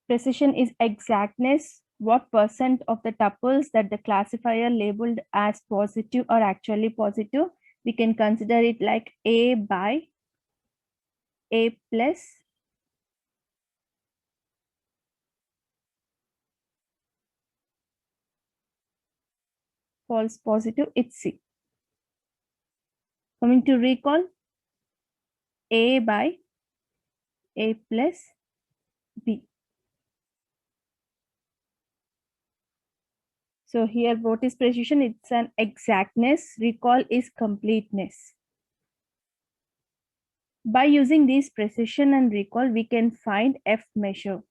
Precision is exactness. What percent of the tuples that the classifier labeled as positive are actually positive? We can consider it like A by A plus false positive, it's C. Coming to recall, A by A plus B. So here what is precision? It's an exactness. Recall is completeness. By using these precision and recall, we can find F measure.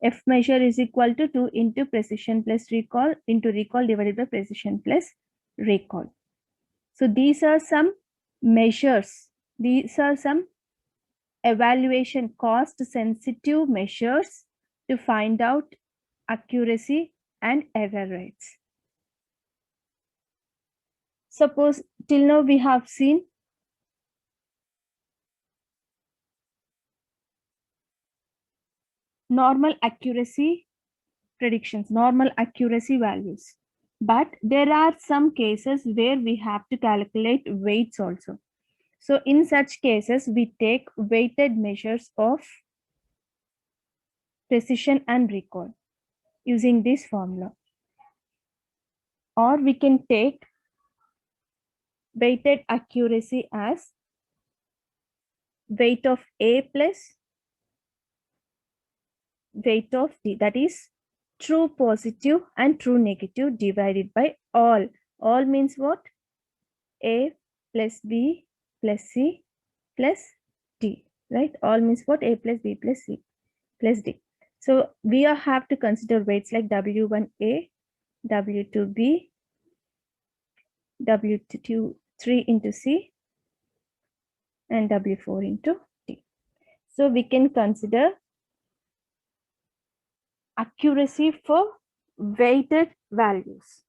F measure is equal to 2 into precision plus recall into recall divided by precision plus recall. So these are some measures. These are some evaluation cost sensitive measures to find out accuracy and error rates. Suppose till now we have seen normal accuracy predictions, normal accuracy values. But there are some cases where we have to calculate weights also. So in such cases, we take weighted measures of precision and recall using this formula. Or we can take weighted accuracy as weight of A plus weight of D, that is true positive and true negative divided by all. All means what? A plus B plus C plus D, right? All means what? A plus B plus C plus D. So we have to consider weights like W1A, W2B, W3 into C, and W4 into D. So we can consider accuracy for weighted values.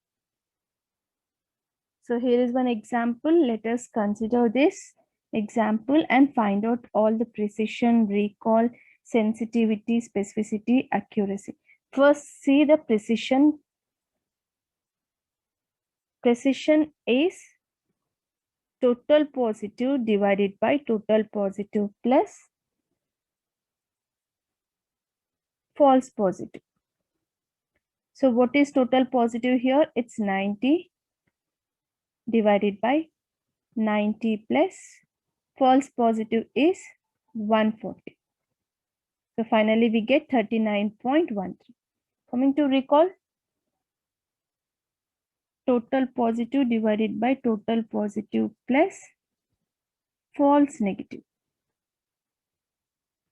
So here is one example. Let us consider this example and find out all the precision, recall, sensitivity, specificity, accuracy. First, see the precision. Precision is total positive divided by total positive plus false positive. So what is total positive here? It's 90 divided by 90 plus false positive is 140. So finally we get 39.13. Coming to recall, total positive divided by total positive plus false negative.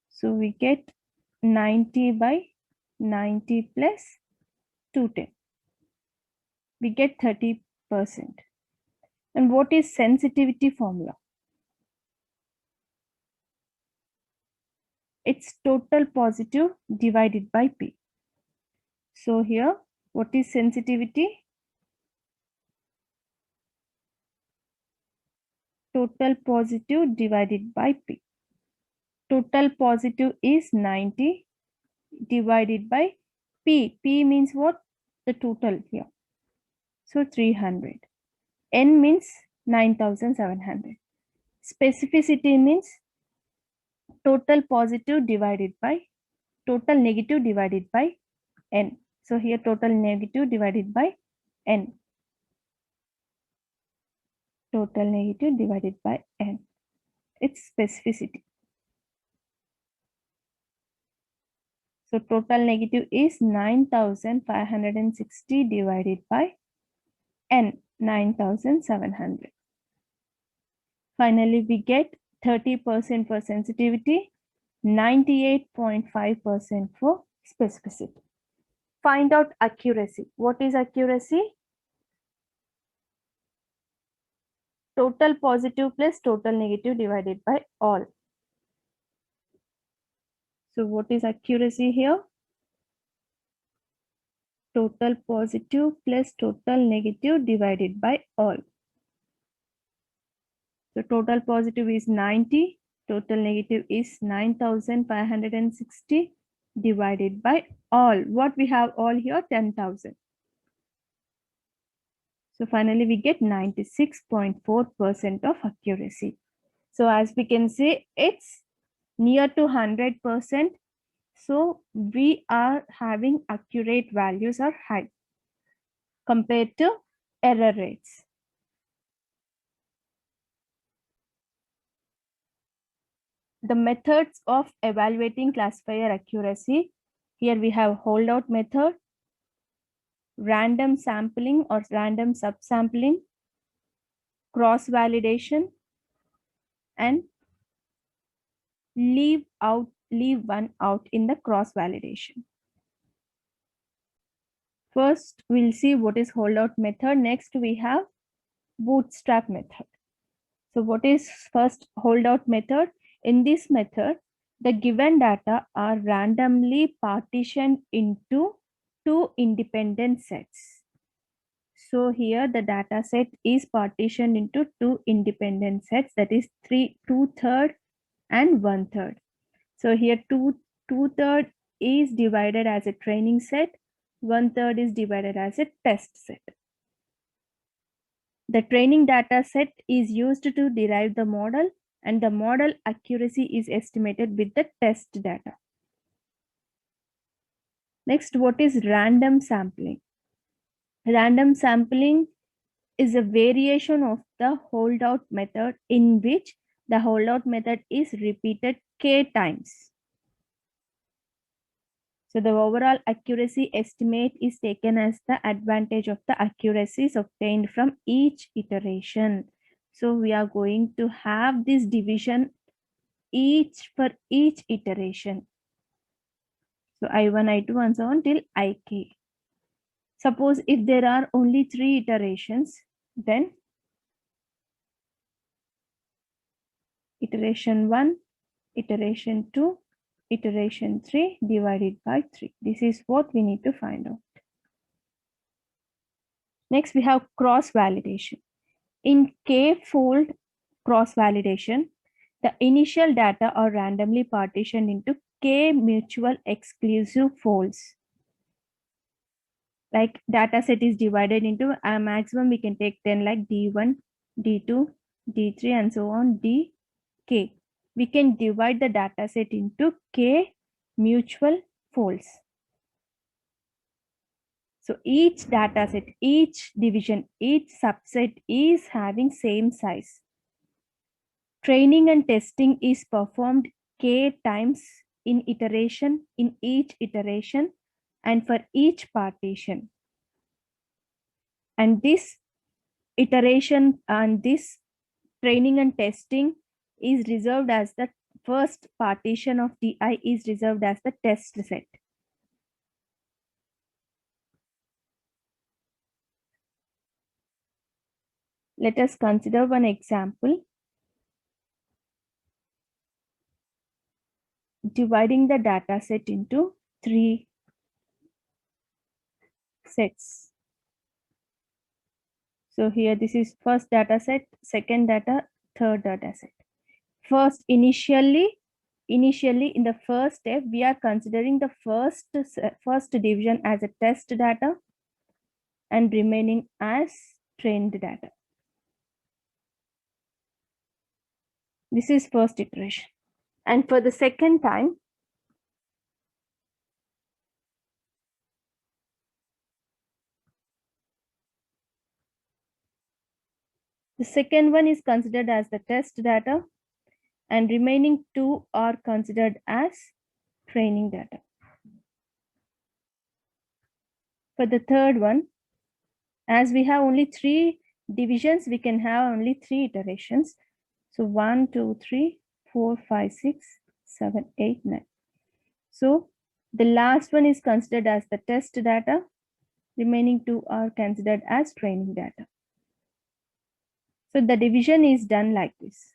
So we get 90 by 90 plus 210. We get 30%. And what is sensitivity formula? It's total positive divided by P. So here, what is sensitivity? Total positive divided by P. Total positive is 90 divided by P. P means what? The total here. So 300. N means 9700. Specificity means total positive divided by total negative divided by N. So here total negative divided by N. Total negative divided by N. It's specificity. So total negative is 9560 divided by N, 9700. Finally, we get 30% for sensitivity, 98.5% for specificity. Find out accuracy. What is accuracy? Total positive plus total negative divided by all. So what is accuracy here? Total positive plus total negative divided by all. So total positive is 90, Total negative is 9,560 divided by all. What we have all here? 10,000. So finally we get 96.4% of accuracy. So as we can say, it's near to 100%. So we are having accurate values are high compared to error rates. The methods of evaluating classifier accuracy. Here we have holdout method, random sampling or random subsampling, cross validation, and leave one out in the cross validation. First, we'll see what is holdout method. Next, we have bootstrap method. So what is first holdout method? In this method, the given data are randomly partitioned into two independent sets. So here the data set is partitioned into two independent sets, that is 2/3 and 1/3. So here 2/3 is divided as a training set, 1/3 is divided as a test set. The training data set is used to derive the model, and the model accuracy is estimated with the test data. Next, what is random sampling? Random sampling is a variation of the holdout method in which the holdout method is repeated k times. So the overall accuracy estimate is taken as the advantage of the accuracies obtained from each iteration. So we are going to have this division for each iteration. So I1, I2 and so on till ik. Suppose if there are only 3 iterations, then iteration 1, iteration 2, iteration 3 divided by 3. This is what we need to find out. Next, we have cross validation. In k-fold cross validation, the initial data are randomly partitioned into k mutual exclusive folds. Like data set is divided into a maximum we can take 10, like D1, D2, D3 and so on, dk. We can divide the data set into k mutual folds. So each data set, each division, each subset is having same size. Training and testing is performed k times in each iteration and for each partition. And this iteration and this training and testing is reserved as the first partition of DI is reserved as the test set. Let us consider one example. Dividing the data set into 3 sets. So here this is first data set, second data, third data set. First, initially in the first step, we are considering the first division as a test data and remaining as trained data. This is first iteration. And for the second time, the second one is considered as the test data and remaining 2 are considered as training data. For the third one, as we have only 3 divisions, we can have only 3 iterations. So 1, 2, 3, 4, 5, 6, 7, 8, 9. So the last one is considered as the test data. Remaining 2 are considered as training data. So the division is done like this.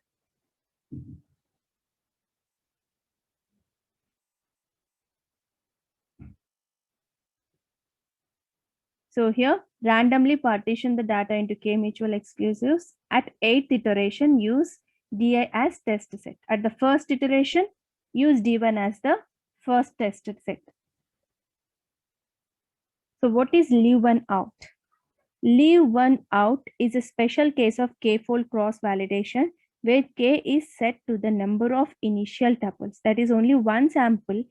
So here, randomly partition the data into k mutual exclusives. At 8th iteration, use di as test set. At the first iteration, use d1 as the first tested set. So what is leave one out? Leave one out is a special case of k-fold cross-validation where k is set to the number of initial tuples. That is, only one sample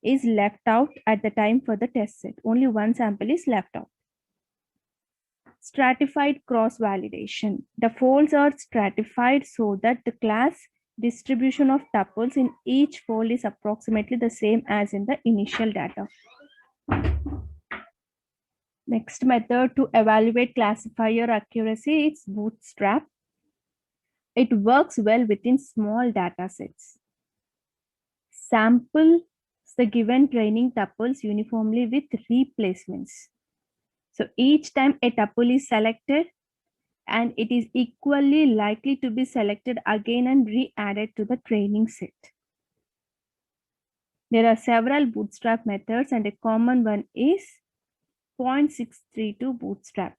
is left out at the time for the test set. Only one sample is left out. Stratified cross-validation. The folds are stratified so that the class distribution of tuples in each fold is approximately the same as in the initial data. Next method to evaluate classifier accuracy is bootstrap. It works well within small data sets. Sample the given training tuples uniformly with replacements. So each time a tuple is selected, and it is equally likely to be selected again and re-added to the training set. There are several bootstrap methods, and a common one is 0.632 bootstrap.